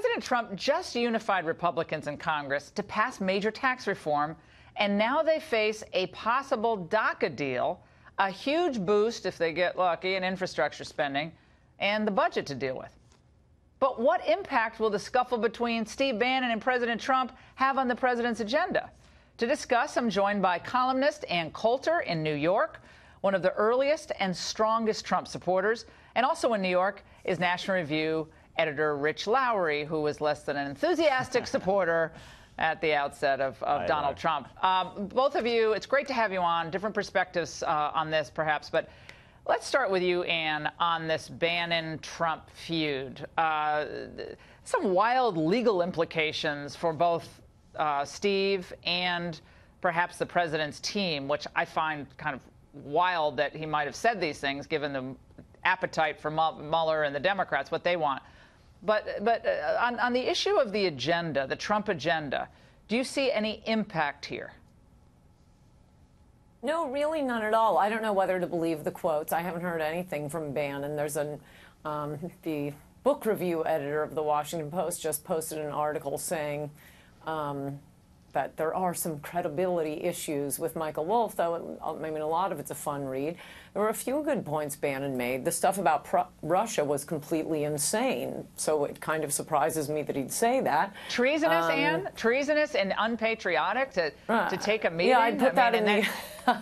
President Trump just unified Republicans in Congress to pass major tax reform, and now they face a possible DACA deal, a huge boost, if they get lucky, in infrastructure spending, and the budget to deal with. But what impact will the scuffle between Steve Bannon and President Trump have on the president's agenda? To discuss, I'm joined by columnist Ann Coulter in New York, one of the earliest and strongest Trump supporters, and also in New York is National Review editor Rich Lowry, who was less than an enthusiastic supporter at the outset of Donald Trump. Both of you, it's great to have you on. Different perspectives on this, perhaps, but let's start with you, Ann, on this Bannon-Trump feud. Some wild legal implications for both Steve and perhaps the president's team, which I find kind of wild that he might have said these things, given the appetite for Mueller and the Democrats, what they want. But on the issue of the agenda, the Trump agenda, do you see any impact here? No, really none at all. I don't know whether to believe the quotes. I haven't heard anything from Bannon. There's the book review editor of the Washington Post just posted an article saying that there are some credibility issues with Michael Wolff, though I mean, a lot of it's a fun read. There were a few good points Bannon made. The stuff about Russia was completely insane, so it kind of surprises me that he'd say that. Treasonous, Ann? Treasonous and unpatriotic to take a meeting? Yeah, I'd put that in the...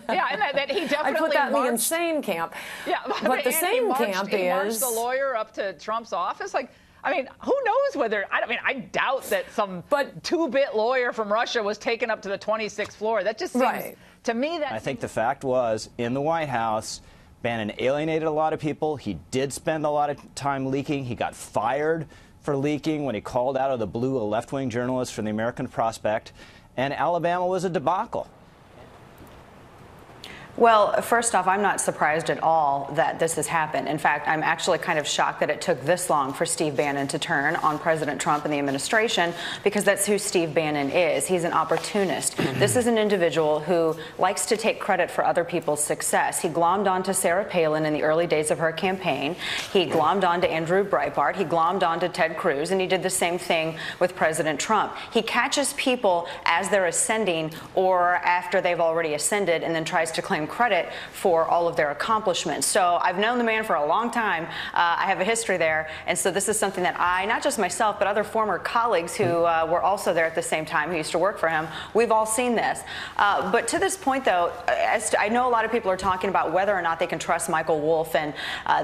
Yeah, and that he definitely I put that in the insane camp. Yeah, but the same camp is... He marched the lawyer up to Trump's office? Like, I mean, who knows whether, I doubt that some two-bit lawyer from Russia was taken up to the 26th floor. That just seems, to me, that... I think the fact was, in the White House, Bannon alienated a lot of people. He did spend a lot of time leaking. He got fired for leaking when he called out of the blue a left-wing journalist from the American Prospect. And Alabama was a debacle. Well, first off, I'm not surprised at all that this has happened. In fact, I'm actually kind of shocked that it took this long for Steve Bannon to turn on President Trump and the administration, because that's who Steve Bannon is. He's an opportunist. This is an individual who likes to take credit for other people's success. He glommed onto Sarah Palin in the early days of her campaign. He glommed onto Andrew Breitbart. He glommed onto Ted Cruz, and he did the same thing with President Trump. He catches people as they're ascending or after they've already ascended and then tries to claim credit for all of their accomplishments. So I've known the man for a long time. I have a history there. And so this is something that I, not just myself, but other former colleagues who were also there at the same time, who used to work for him, we've all seen this. But to this point, though, I know a lot of people are talking about whether or not they can trust Michael Wolff, and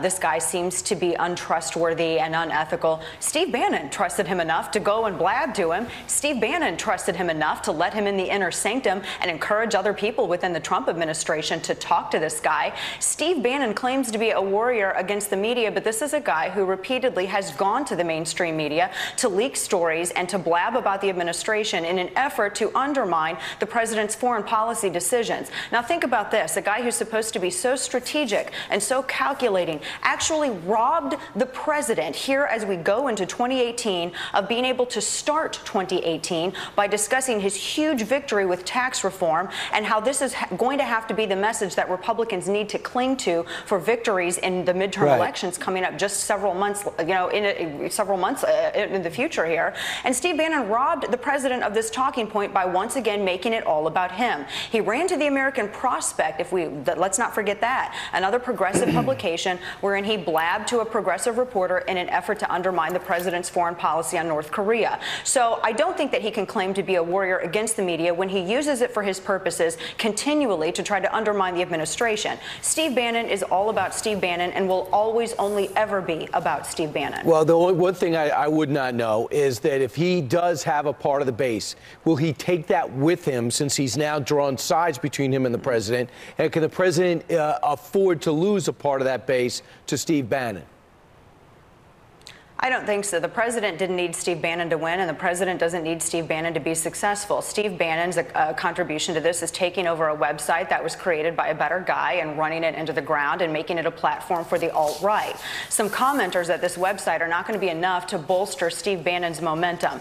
this guy seems to be untrustworthy and unethical. Steve Bannon trusted him enough to go and blab to him. Steve Bannon trusted him enough to let him in the inner sanctum and encourage other people within the Trump administration to talk to this guy. Steve Bannon claims to be a warrior against the media, but this is a guy who repeatedly has gone to the mainstream media to leak stories and to blab about the administration in an effort to undermine the president's foreign policy decisions. Now think about this. A guy who's supposed to be so strategic and so calculating actually robbed the president here as we go into 2018 of being able to start 2018 by discussing his huge victory with tax reform and how this is going to have to be the message that Republicans need to cling to for victories in the midterm elections coming up just several months, in the future here. And Steve Bannon robbed the president of this talking point by once again making it all about him. He ran to the American Prospect, let's not forget that, another progressive publication wherein he blabbed to a progressive reporter in an effort to undermine the president's foreign policy on North Korea. So I don't think that he can claim to be a warrior against the media when he uses it for his purposes continually to try to undermine the administration. Steve Bannon is all about Steve Bannon and will always only ever be about Steve Bannon. Well, the only one thing I would not know is that if he does have a part of the base, will he take that with him, since he's now drawn sides between him and the president? And can the president afford to lose a part of that base to Steve Bannon? I don't think so. The president didn't need Steve Bannon to win, and the president doesn't need Steve Bannon to be successful. Steve Bannon's contribution to this is taking over a website that was created by a better guy and running it into the ground and making it a platform for the alt-right. Some commenters at this website are not going to be enough to bolster Steve Bannon's momentum.